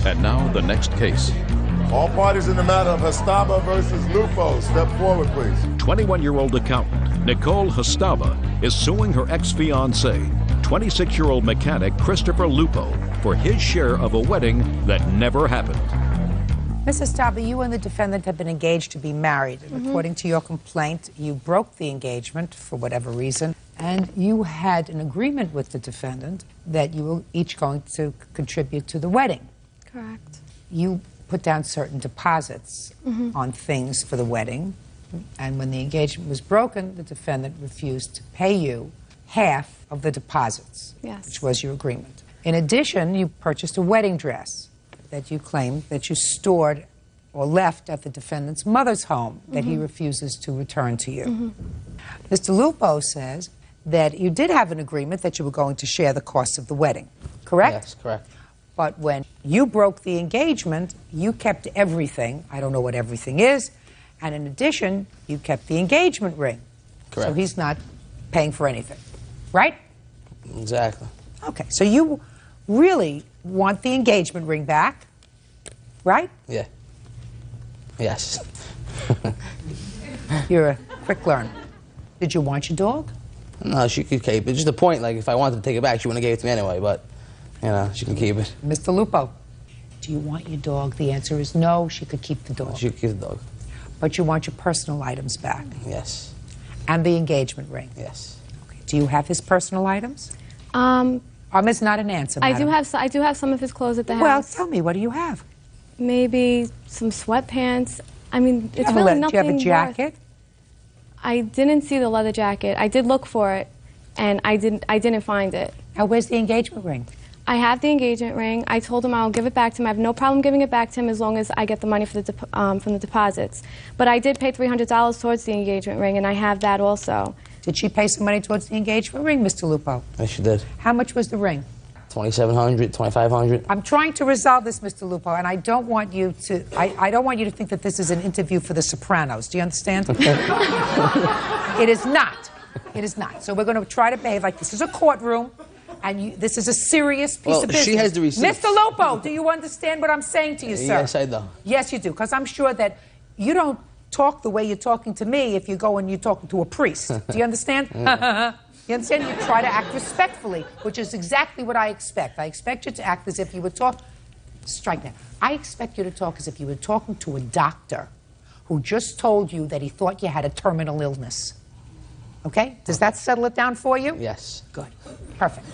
And now the next case. All parties in the matter of Hastaba versus Lupo, step forward, please. 21-year-old accountant Nicole Hastaba is suing her ex-fiancé, 26-year-old mechanic Christopher Lupo, for his share of a wedding that never happened. Mrs. Hastaba, you and the defendant have been engaged to be married. And according to your complaint, you broke the engagement for whatever reason, and you had an agreement with the defendant that you were each going to contribute to the wedding. Correct. You put down certain deposits on things for the wedding, and when the engagement was broken, the defendant refused to pay you half of the deposits, which was your agreement. In addition, you purchased a wedding dress that you claimed that you stored or left at the defendant's mother's home that he refuses to return to you. Mr. Lupo says that you did have an agreement that you were going to share the costs of the wedding, correct? Yes, correct. But when you broke the engagement, you kept everything. I don't know what everything is. And in addition, you kept the engagement ring. Correct. So he's not paying for anything, right? Exactly. Okay, so you really want the engagement ring back, right? Yeah. Yes. You're a quick learner. Did you want your dog? No, she could keep it. Just the point, like, if I wanted to take it back, she wouldn't have gave it to me anyway, but, you know, she can keep it. Mr. Lupo, do you want your dog? The answer is no, she could keep the dog. She could keep the dog. But you want your personal items back? Yes. And the engagement ring? Yes. Okay. Do you have his personal items? It's not an answer, I madam. do have some of his clothes at the house. Well, tell me, what do you have? Maybe some sweatpants. I mean, it's Do really you nothing have a jacket? I didn't see the leather jacket. I did look for it, and I didn't find it. Now, where's the engagement ring? I have the engagement ring. I told him I'll give it back to him. I have no problem giving it back to him as long as I get the money for the from the deposits. But I did pay $300 towards the engagement ring, and I have that also. Did she pay some money towards the engagement ring, Mr. Lupo? Yes, she did. How much was the ring? $2,700, $2,500. I'm trying to resolve this, Mr. Lupo, and I don't want you to. I don't want you to think that this is an interview for The Sopranos. Do you understand? It is not. It is not. So we're going to try to behave like this is a courtroom, and this is a serious piece of business. She has the receipts. Mr. Lupo, do you understand what I'm saying to you, sir? Yes, I do. Yes, you do, because I'm sure that you don't talk the way you're talking to me if you go and you're talking to a priest. Do you understand? You understand? You try to act respectfully, which is exactly what I expect. I expect you to act as if you would talk. Strike that. I expect you to talk as if you were talking to a doctor who just told you that he thought you had a terminal illness. Okay? Does that settle it down for you? Yes. Good. Perfect.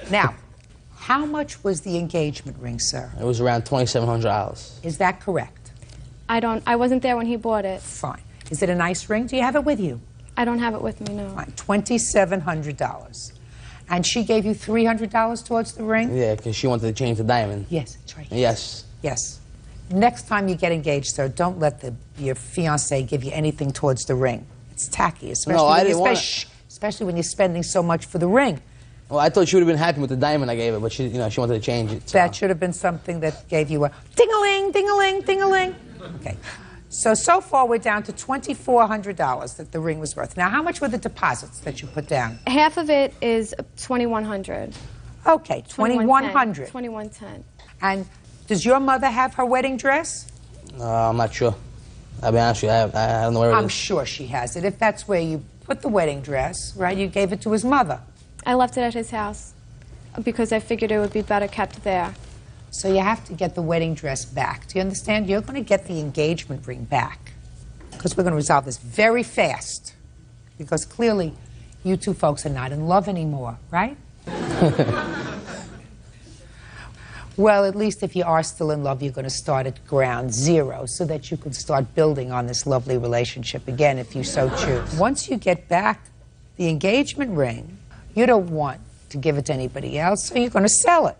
Now, how much was the engagement ring, sir? It was around $2,700. Is that correct? I wasn't there when he bought it. Fine. Is it a nice ring? Do you have it with you? I don't have it with me, no. Fine. $2,700. And she gave you $300 towards the ring? Yeah, because she wanted to change the diamond. Yes, that's right. Yes. Yes. Next time you get engaged, sir, don't let your fiancé give you anything towards the ring. It's tacky, especially when you're spending so much for the ring. Well, I thought she would have been happy with the diamond I gave her, but she wanted to change it. So. That should have been something that gave you a ding-a-ling, ding-a-ling, ding-a-ling. Okay. So far we're down to $2,400 that the ring was worth. Now, how much were the deposits that you put down? Half of it is $2,100. Okay, $2,100. $2,110. And does your mother have her wedding dress? I'm not sure. I'll be honest with you, I don't know where it is. I'm sure she has it. If that's where you put the wedding dress, right, you gave it to his mother. I left it at his house because I figured it would be better kept there. So you have to get the wedding dress back. Do you understand? You're going to get the engagement ring back because we're going to resolve this very fast because clearly you two folks are not in love anymore, right? Well, at least if you are still in love, you're going to start at ground zero so that you can start building on this lovely relationship again if you so choose. Once you get back the engagement ring, you don't want to give it to anybody else, so you're going to sell it.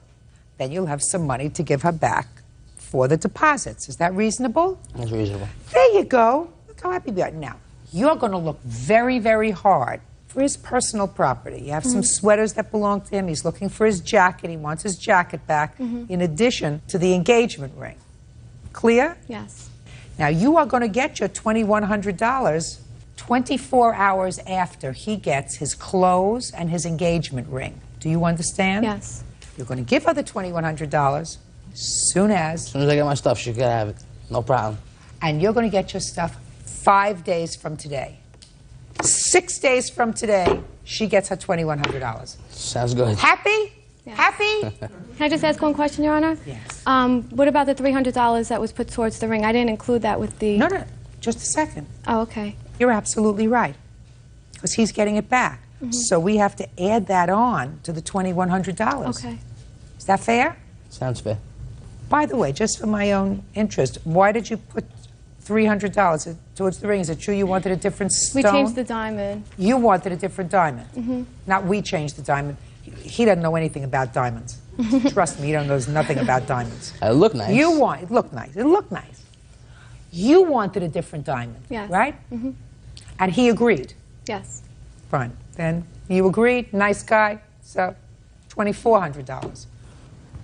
Then you'll have some money to give her back for the deposits. Is that reasonable? That's reasonable. There you go. Look how happy you are. Now, you're going to look very, very hard for his personal property. You have some sweaters that belong to him. He's looking for his jacket. He wants his jacket back in addition to the engagement ring. Clear? Yes. Now, you are going to get your $2,100 24 hours after he gets his clothes and his engagement ring. Do you understand? Yes. You're going to give her the $2,100, Soon As soon as I get my stuff, she can have it. No problem. And you're going to get your stuff 5 days from today. 6 days from today, she gets her $2,100. Sounds good. Happy? Yes. Happy? Can I just ask one question, Your Honor? Yes. What about the $300 that was put towards the ring? I didn't include that with the... No, just a second. Oh, okay. You're absolutely right, because he's getting it back. So we have to add that on to the $2,100. Okay. Is that fair? Sounds fair. By the way, just for my own interest, why did you put $300 towards the ring? Is it true you wanted a different stone? We changed the diamond. You wanted a different diamond. Not we changed the diamond. He doesn't know anything about diamonds. Trust me, he knows nothing about diamonds. It looked nice. It looked nice. It looked nice. You wanted a different diamond, yes. right? And he agreed. Yes. Fine. Then you agreed. Nice guy. So, $2,400.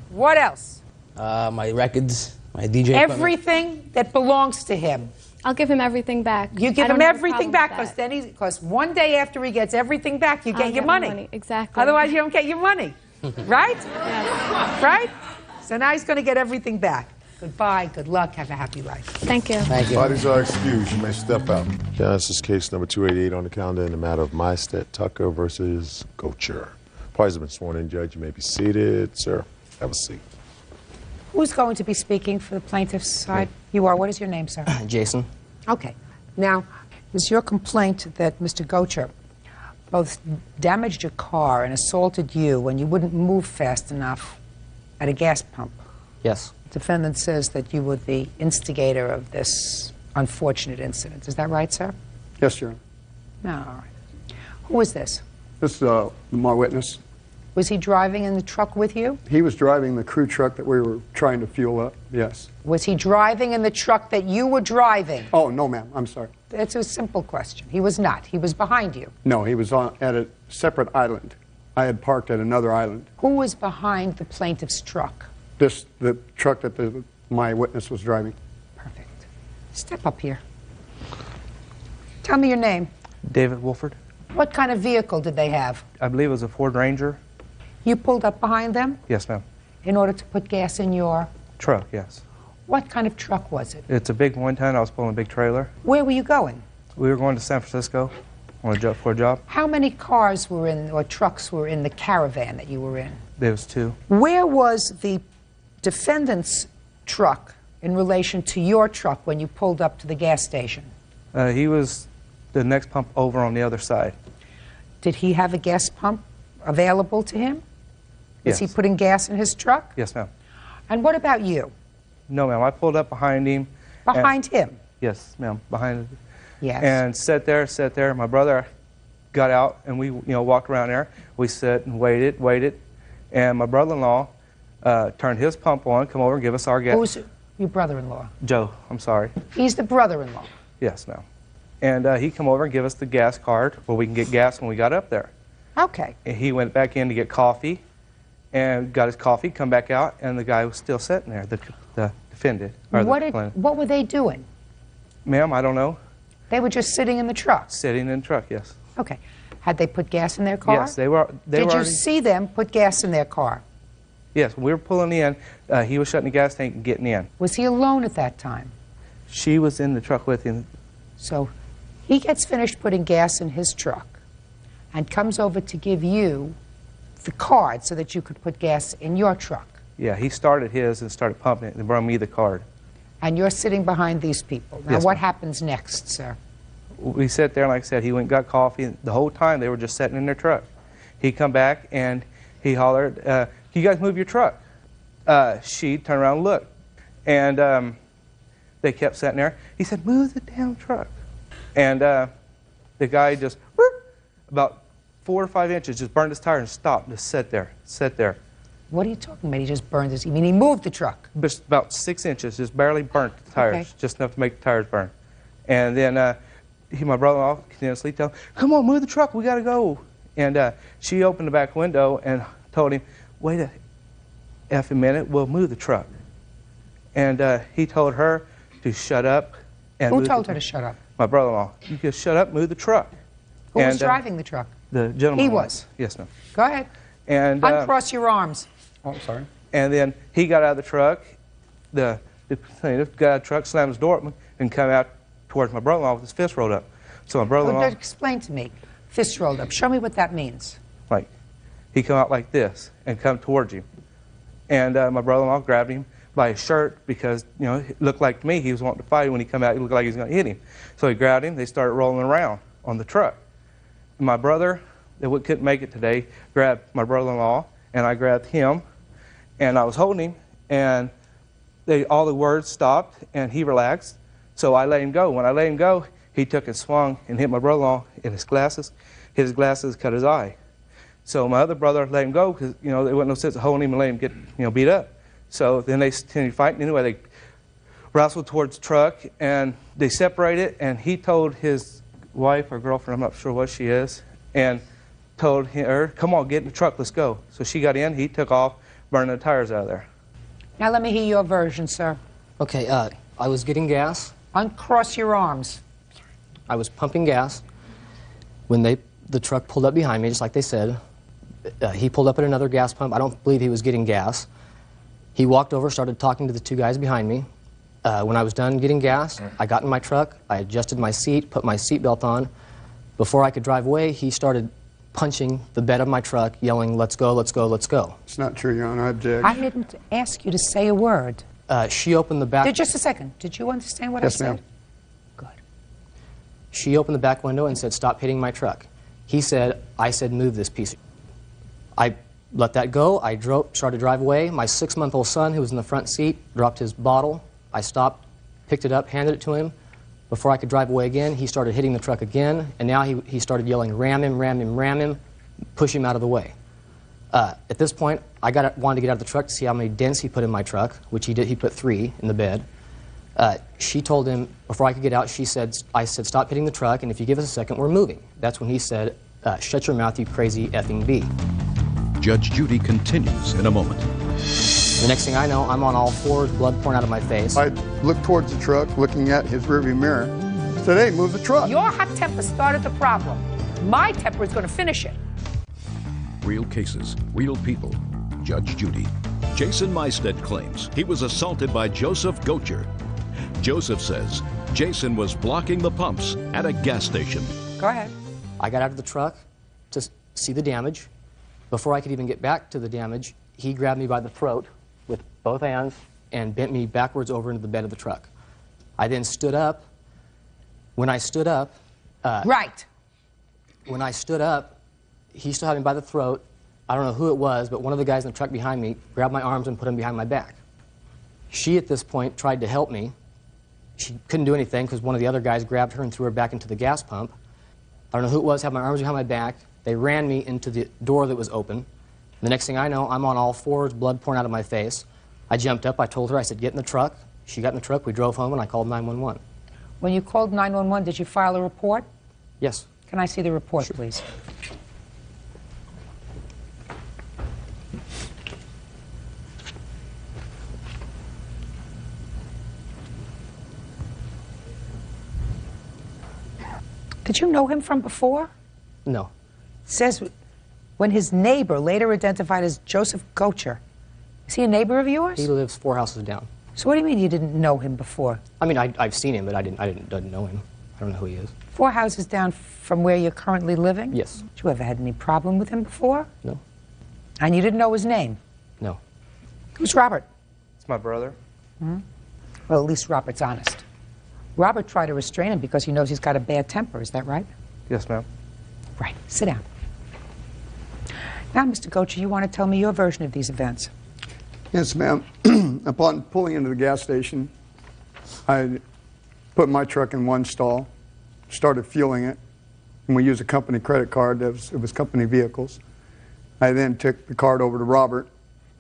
What else? My records, my DJ equipment. Everything that belongs to him. I'll give him everything back. You give I don't him have a everything problem back, with that. because one day after he gets everything back, you I'll get your get my money. Exactly. Otherwise, you don't get your money. Right? Yes. Right? So now he's going to get everything back. Goodbye. Good luck. Have a happy life. Thank you. Thank you. Parties are excused. You may step out. Yeah, this is case number 288 on the calendar in the matter of Mystead Tucker versus Gocher. Parties have been sworn in, Judge. You may be seated. Sir, have a seat. Who's going to be speaking for the plaintiff's side? You are. What is your name, sir? Jason. Okay. Now, is your complaint that Mr. Gocher both damaged your car and assaulted you when you wouldn't move fast enough at a gas pump? Yes. The defendant says that you were the instigator of this unfortunate incident. Is that right, sir? Yes, Your Honor. No. All right. Who is this? This is my witness. Was he driving in the truck with you? He was driving the crew truck that we were trying to fuel up, yes. Was he driving in the truck that you were driving? Oh, no, ma'am. I'm sorry. It's a simple question. He was not. He was behind you. No, he was at a separate island. I had parked at another island. Who was behind the plaintiff's truck? The truck that my witness was driving. Perfect. Step up here. Tell me your name. David Wolford. What kind of vehicle did they have? I believe it was a Ford Ranger. You pulled up behind them Yes, ma'am. in order to put gas in your... Truck, yes. What kind of truck was it? It's a big 1-ton. I was pulling a big trailer. Where were you going? We were going to San Francisco on for a job. How many cars were in, or trucks were in the caravan that you were in? There was 2. Where was the defendant's truck in relation to your truck when you pulled up to the gas station? He was the next pump over on the other side. Did he have a gas pump available to him? Was he Yes. putting gas in his truck? Yes, ma'am. And what about you? No, ma'am. I pulled up behind him. Behind him? Yes, ma'am. Behind. Yes. And sat there. My brother got out, and we, walked around there. We sat and waited, and my brother-in-law turned his pump on, come over and give us our gas. Who's your brother-in-law? Joe, I'm sorry. He's the brother-in-law. Yes, ma'am. And he come over and give us the gas card where we can get gas when we got up there. Okay. And he went back in to get coffee and got his coffee, come back out, and the guy was still sitting there, the defendant. Or What were they doing? Ma'am, I don't know. They were just sitting in the truck. Sitting in the truck, yes. Okay. Had they put gas in their car? Yes, they were. Did you see them put gas in their car? Yes, we were pulling in. He was shutting the gas tank and getting in. Was he alone at that time? She was in the truck with him. So he gets finished putting gas in his truck and comes over to give you the card so that you could put gas in your truck. Yeah, he started his and started pumping it and brought me the card. And you're sitting behind these people. Now, Yes, what ma'am. happens next, sir? We sat there, and like I said, he went and got coffee. The whole time they were just sitting in their truck. He come back and he hollered, "You guys move your truck." She turned around and looked. And they kept sitting there. He said, "Move the damn truck." And the guy just, about 4 or 5 inches, just burned his tire and stopped. Just sat there. What are you talking about? He just burned his... You mean he moved the truck? Just about 6 inches, just barely burnt the tires, Okay. just enough to make the tires burn. And then my brother-in-law continuously told him, "Come on, move the truck, we got to go." And she opened the back window and told him, "Wait a effing minute, we'll move the truck." And he told her to shut up. And Who move told the- her to shut up? My brother-in-law. "You just shut up, move the truck." Who was And, driving the truck? The gentleman. He was. Yes, ma'am. Go ahead. And Uncross your arms. Oh, I'm sorry. And then he got out of the truck, the plaintiff got out of the truck, slammed his door open, and come out towards my brother-in-law with his fist rolled up. So my brother-in-law... Explain to me. Fist rolled up. Show me what that means. Like, he come out like this and come towards you. And my brother-in-law grabbed him by his shirt because, you know, it looked like to me he was wanting to fight. When he come out, he looked like he was going to hit him. So he grabbed him. They started rolling around on the truck. And my brother, that couldn't make it today, grabbed my brother-in-law, and I grabbed him, and I was holding him, and all the words stopped, and he relaxed. So I let him go. When I let him go, he took and swung and hit my brother-in-law in his glasses. Hit his glasses, cut his eye. So my other brother let him go because, you know, there wasn't no sense of holding him and letting him get, you know, beat up. So then they continued fighting. Anyway, they wrestled towards the truck, and they separated, and he told his wife or girlfriend, I'm not sure what she is, and told her, come on, get in the truck, let's go. So she got in, he took off, burning the tires out of there. Now let me hear your version, sir. Okay, I was getting gas. Uncross your arms. I was pumping gas when the truck pulled up behind me, just like they said. He pulled up at another gas pump. I don't believe he was getting gas. He walked over, started talking to the two guys behind me. When I was done getting gas, I got in my truck, I adjusted my seat, put my seatbelt on. Before I could drive away, he started punching the bed of my truck, yelling, let's go, let's go, let's go. It's not true, Your Honor. I object. I didn't ask you to say a word. She opened the back... Just a second. Did you understand what I Yes, said? ma'am. Good. She opened the back window and said, stop hitting my truck. He said, I said, move this piece. I let that go. I started to drive away. My 6-month-old son, who was in the front seat, dropped his bottle. I stopped, picked it up, handed it to him. Before I could drive away again, he started hitting the truck again, and now he started yelling, ram him, ram him, ram him, push him out of the way. At this point, I wanted to get out of the truck to see how many dents he put in my truck, which he did. He put 3 in the bed. She told him, before I could get out, I said, stop hitting the truck, and if you give us a second, we're moving. That's when he said, shut your mouth, you crazy effing bee. Judge Judy continues in a moment. The next thing I know, I'm on all fours, blood pouring out of my face. I looked towards the truck, looking at his rearview mirror, said, hey, move the truck. Your hot temper started the problem. My temper is going to finish it. Real cases, real people. Judge Judy. Jason Meisted claims he was assaulted by Joseph Gocher. Joseph says Jason was blocking the pumps at a gas station. Go ahead. I got out of the truck to see the damage. Before I could even get back to the damage, he grabbed me by the throat with both hands and bent me backwards over into the bed of the truck. I then stood up. When I stood up... Right. When I stood up, he still had me by the throat. I don't know who it was, but one of the guys in the truck behind me grabbed my arms and put them behind my back. She, at this point, tried to help me. She couldn't do anything because one of the other guys grabbed her and threw her back into the gas pump. I don't know who it was, had my arms behind my back. They ran me into the door that was open. The next thing I know, I'm on all fours, blood pouring out of my face. I jumped up, I told her, I said, get in the truck. She got in the truck, we drove home, and I called 911. When you called 911, did you file a report? Yes. Can I see the report, please? Did you know him from before? No. It says when his neighbor, later identified as Joseph Gocher, is he a neighbor of yours? He lives 4 houses down. So what do you mean you didn't know him before? I mean, I've seen him, but I didn't know him. I don't know who he is. 4 houses down from where you're currently living? Yes. Did you ever had any problem with him before? No. And you didn't know his name? No. Who's Robert? It's my brother. Hmm? Well, at least Robert's honest. Robert tried to restrain him because he knows he's got a bad temper. Is that right? Yes, ma'am. Right. Sit down. Now, Mr. Gocher, you want to tell me your version of these events? Yes, ma'am. Upon pulling into the gas station, I put my truck in one stall, started fueling it, and we used a company credit card. It was company vehicles. I then took the card over to Robert,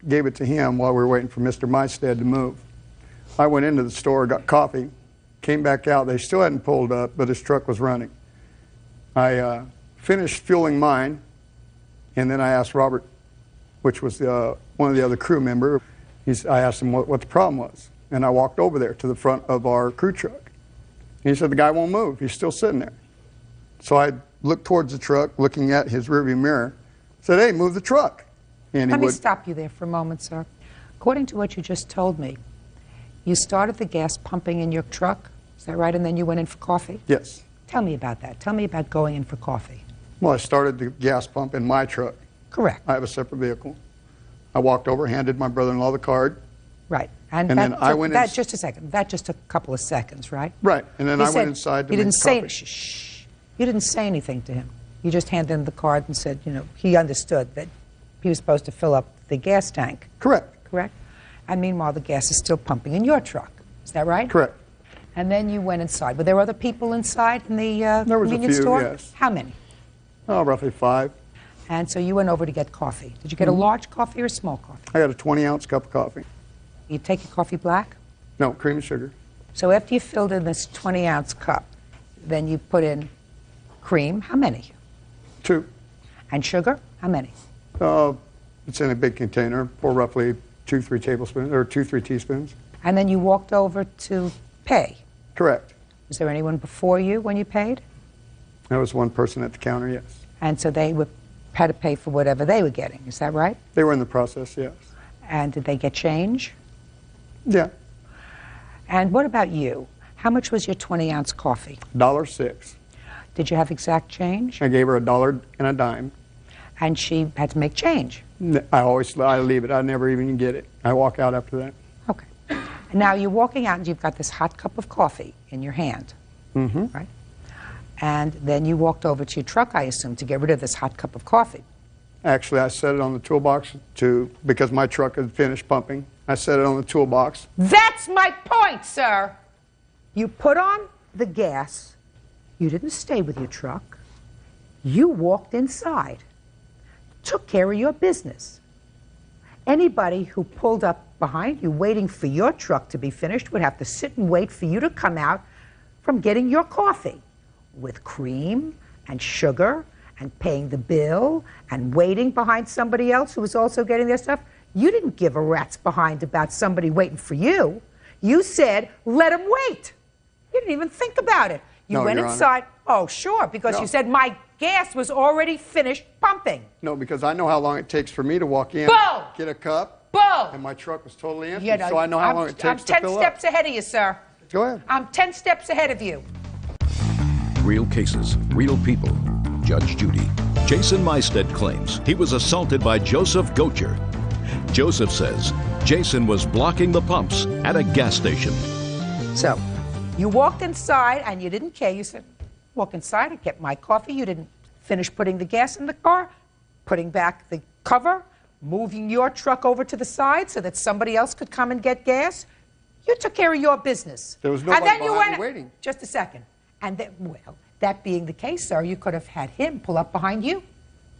gave it to him while we were waiting for Mr. Meisted to move. I went into the store, got coffee, came back out. They still hadn't pulled up, but his truck was running. I finished fueling mine, and then I asked Robert, which was one of the other crew members, I asked him what the problem was. And I walked over there to the front of our crew truck. And he said, the guy won't move. He's still sitting there. So I looked towards the truck, looking at his rearview mirror, said, hey, move the truck. And Let me stop you there for a moment, sir. according to what you just told me, you started the gas pumping in your truck, is that right? And then you went in for coffee? Yes. Tell me about that. Tell me about going in for coffee. Well, I started the gas pump in my truck. Correct. I have a separate vehicle. I walked over, handed my brother-in-law the card. Right. And then I went in. Just a second. That just took a couple of seconds, right? Right. And then I went inside to you make didn't say coffee. shh. You didn't say anything to him. You just handed him the card and said, you know, he understood that he was supposed to fill up the gas tank. Correct. Correct? And meanwhile, the gas is still pumping in your truck. Is that right? Correct. And then you went inside. Were there other people inside in the There was a convenience few, store? yes. How many? Oh, roughly 5. And so you went over to get coffee. Did you get a large coffee or a small coffee? I got a 20-ounce cup of coffee. You take your coffee black? No, cream and sugar. So after you filled in this 20-ounce cup, then you put in cream. How many? 2. And sugar? How many? It's in a big container for roughly 2-3 tablespoons or 2-3 teaspoons. And then you walked over to pay. Correct. Was there anyone before you when you paid? There was one person at the counter, yes. And so they had to pay for whatever they were getting. Is that right? They were in the process, yes. And did they get change? Yeah. And what about you? How much was your 20-ounce coffee? $1.06. Did you have exact change? I gave her $1 and a dime. And she had to make change. I leave it. I never even get it. I walk out after that. Okay. And now you're walking out and you've got this hot cup of coffee in your hand. Mm-hmm. Right? And then you walked over to your truck, I assume, to get rid of this hot cup of coffee. Actually, I set it on the toolbox because my truck had finished pumping. I set it on the toolbox. That's my point, sir. You put on the gas. You didn't stay with your truck. You walked inside, took care of your business. Anybody who pulled up behind you waiting for your truck to be finished would have to sit and wait for you to come out from getting your coffee with cream and sugar and paying the bill and waiting behind somebody else who was also getting their stuff. You didn't give a rat's behind about somebody waiting for you. You said, let him wait. You didn't even think about it. You went Your inside. Honor. Oh, sure, because No. you said my gas was already finished pumping. No, because I know how long it takes for me to walk in, Bull! get a cup, Bull! and my truck was totally empty, You know, so I know how long it takes to I'm fill 10 steps up. ahead of you, sir. Go ahead. I'm 10 steps ahead of you. Real cases, real people. Judge Judy. Jason Mystad claims he was assaulted by Joseph Gocher. Joseph says Jason was blocking the pumps at a gas station. So, you walked inside and you didn't care. You said, walk inside and get my coffee. You didn't finish putting the gas in the car, putting back the cover, moving your truck over to the side so that somebody else could come and get gas. You took care of your business. There was nobody and then you behind went, me waiting. Just a second. And then, well, that being the case, sir, you could have had him pull up behind you.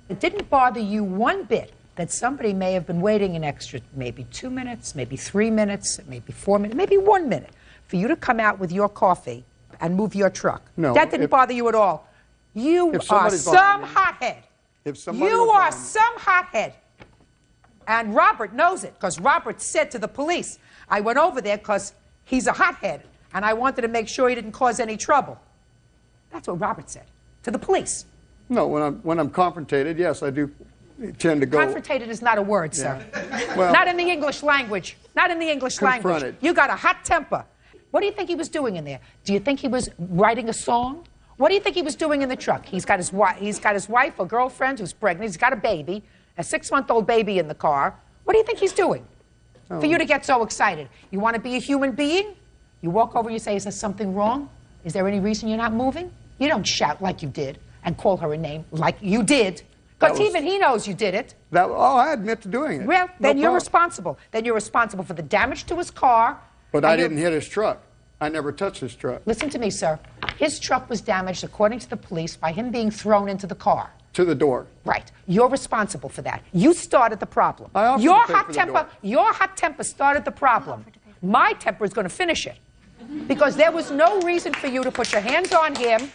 It didn't bother you one bit that somebody may have been waiting an extra maybe 2 minutes, maybe 3 minutes, maybe 4 minutes, maybe 1 minute for you to come out with your coffee and move your truck. No, that didn't bother you at all. You If are somebody's some behind me- hothead. If somebody You was are behind me- some hothead. And Robert knows it, because Robert said to the police, I went over there because he's a hothead, and I wanted to make sure he didn't cause any trouble. That's what Robert said to the police. No, when I'm confrontated, yes, I do tend to go. Confrontated is not a word, sir. Well, Not in the English language. Not in the English language. Confronted. You got a hot temper. What do you think he was doing in there? Do you think he was writing a song? What do you think he was doing in the truck? He's got his wife or girlfriend who's pregnant. He's got a baby, a 6-month-old baby in the car. What do you think he's doing? For you to get so excited. You want to be a human being? You walk over and you say, is there something wrong? Is there any reason you're not moving? You don't shout like you did and call her a name like you did. Because even he knows you did it. I admit to doing it. Well, then No you're problem. responsible. Then you're responsible for the damage to his car. But and I you're- didn't hit his truck. I never touched his truck. Listen to me, sir. His truck was damaged, according to the police, by him being thrown into the car. To the door. Right. You're responsible for that. You started the problem. I offered Your to pay hot for the temper, door. your hot temper started the problem. My temper is going to finish it. Because there was no reason for you to put your hands on him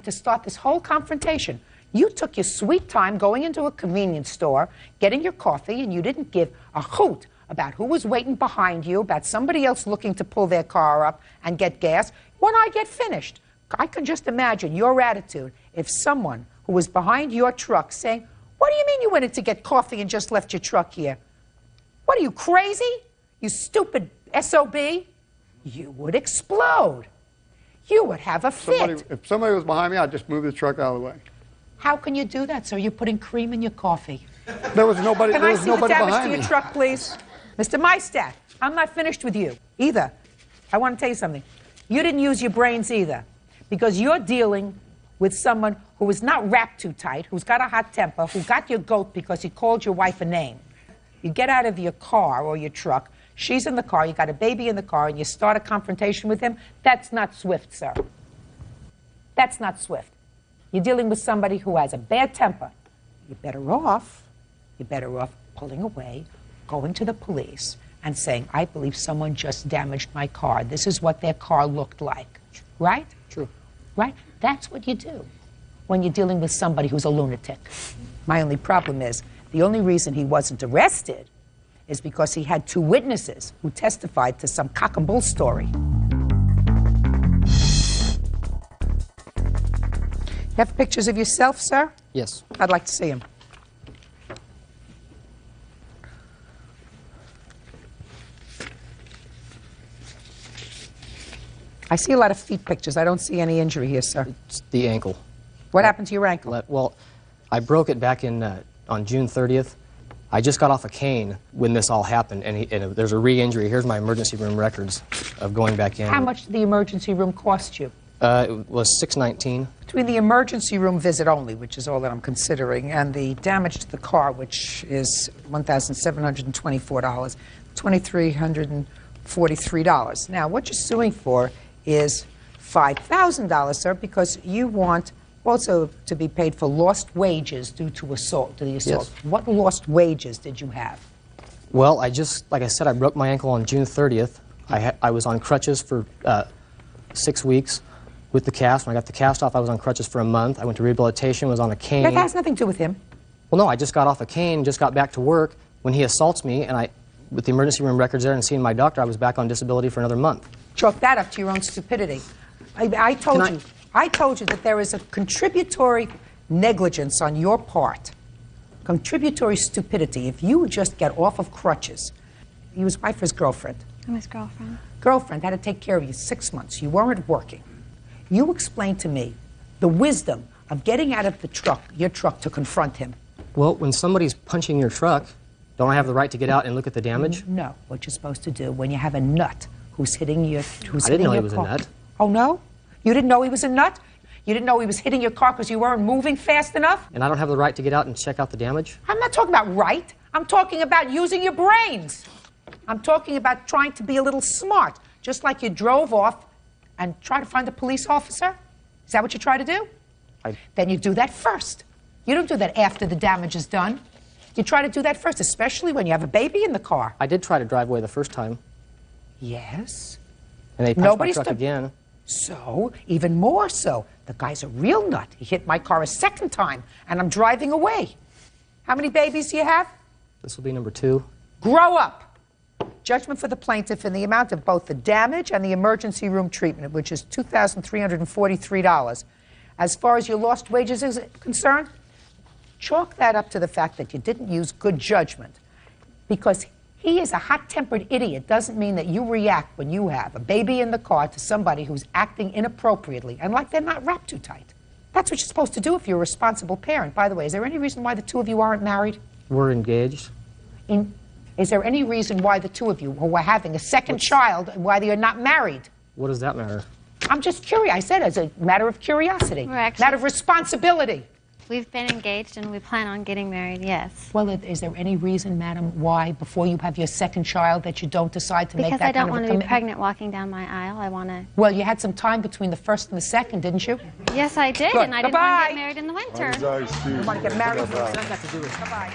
to start this whole confrontation. You took your sweet time going into a convenience store, getting your coffee, and you didn't give a hoot about who was waiting behind you, about somebody else looking to pull their car up and get gas. When I get finished, I can just imagine your attitude if someone who was behind your truck saying, what do you mean you went in to get coffee and just left your truck here? What are you, crazy? You stupid SOB? You would explode. You would have a fit. If somebody was behind me, I'd just move the truck out of the way. How can you do that, sir? You're putting cream in your coffee. There was nobody, Can there I was see the nobody damage behind to me. your truck, please? Mr. Maistat, I'm not finished with you either. I want to tell you something. You didn't use your brains either, because you're dealing with someone who is not wrapped too tight, who's got a hot temper, who got your goat because he called your wife a name. You get out of your car or your truck, she's in the car, you got a baby in the car, and you start a confrontation with him. That's not swift, sir. That's not swift. You're dealing with somebody who has a bad temper. You're better off pulling away, going to the police, and saying, I believe someone just damaged my car. This is what their car looked like. Right? True. Right? That's what you do when you're dealing with somebody who's a lunatic. My only problem is, the only reason he wasn't arrested is because he had 2 witnesses who testified to some cock and bull story. You have pictures of yourself, sir? Yes. I'd like to see them. I see a lot of feet pictures. I don't see any injury here, sir. It's the ankle. What happened to your ankle? Well, I broke it back in on June 30th. I just got off a cane when this all happened, and there's a re-injury. Here's my emergency room records of going back in. How much did the emergency room cost you? It was $619. Between the emergency room visit only, which is all that I'm considering, and the damage to the car, which is $1,724, $2,343. Now, what you're suing for is $5,000, sir, because you want also to be paid for lost wages due to the assault. Yes. What lost wages did you have? Well, like I said, I broke my ankle on June 30th. I was on crutches for 6 weeks with the cast. When I got the cast off, I was on crutches for a month. I went to rehabilitation, was on a cane. That has nothing to do with him. Well, no, I just got off a cane, just got back to work. When he assaults me, and with the emergency room records there and seeing my doctor, I was back on disability for another month. Chalk that up to your own stupidity. I told you that there is a contributory negligence on your part, contributory stupidity. If you would just get off of crutches. He was wife or his girlfriend? I'm his girlfriend. Girlfriend had to take care of you 6 months. You weren't working. You explained to me the wisdom of getting out of your truck to confront him. Well, when somebody's punching your truck, don't I have the right to get out and look at the damage? No, what you're supposed to do when you have a nut who's hitting your car. I didn't know he was a nut. Oh, no? You didn't know he was a nut? You didn't know he was hitting your car because you weren't moving fast enough? And I don't have the right to get out and check out the damage? I'm not talking about right. I'm talking about using your brains. I'm talking about trying to be a little smart, just like you drove off and try to find a police officer. Is that what you try to do? Then you do that first. You don't do that after the damage is done. You try to do that first, especially when you have a baby in the car. I did try to drive away the first time. Yes. And they punched my truck again. So, even more so, the guy's a real nut. He hit my car a second time, and I'm driving away. How many babies do you have? This will be number 2. Grow up. Judgment for the plaintiff in the amount of both the damage and the emergency room treatment, which is $2,343. As far as your lost wages is concerned, chalk that up to the fact that you didn't use good judgment. Because he is a hot-tempered idiot doesn't mean that you react when you have a baby in the car to somebody who's acting inappropriately and like they're not wrapped too tight. That's what you're supposed to do if you're a responsible parent. By the way, is there any reason why the 2 of you aren't married? We're engaged. Is there any reason why the 2 of you who are having a second child, why you're not married? What does that matter? I'm just curious. I said as a matter of curiosity, matter of responsibility. We've been engaged and we plan on getting married, yes. Well, is there any reason, madam, why before you have your second child that you don't decide to make that kind of a Because I don't want to be commitment? pregnant walking down my aisle. I want to... Well, you had some time between the first and the second, didn't you? Yes, I did, Good. and I didn't want to get married in the winter. You want to get married? Bye-bye.